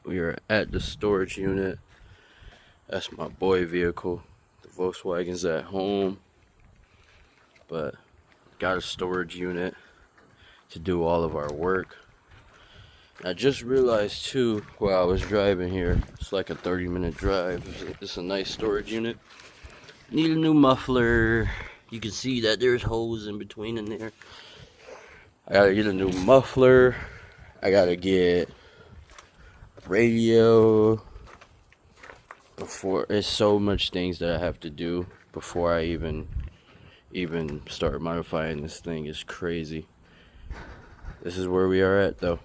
We are at the storage unit. That's my boy vehicle. The Volkswagen's at home, but got a storage unit to do all of our work. I just realized too, while I was driving here, it's like a 30-minute drive. It's a nice storage unit. Need a new muffler. You can see that there's holes in between in there. I gotta get a new muffler. I gotta get a radio. Before, it's so much things that I have to do before I even start modifying this thing. It's crazy. This is where we are at though.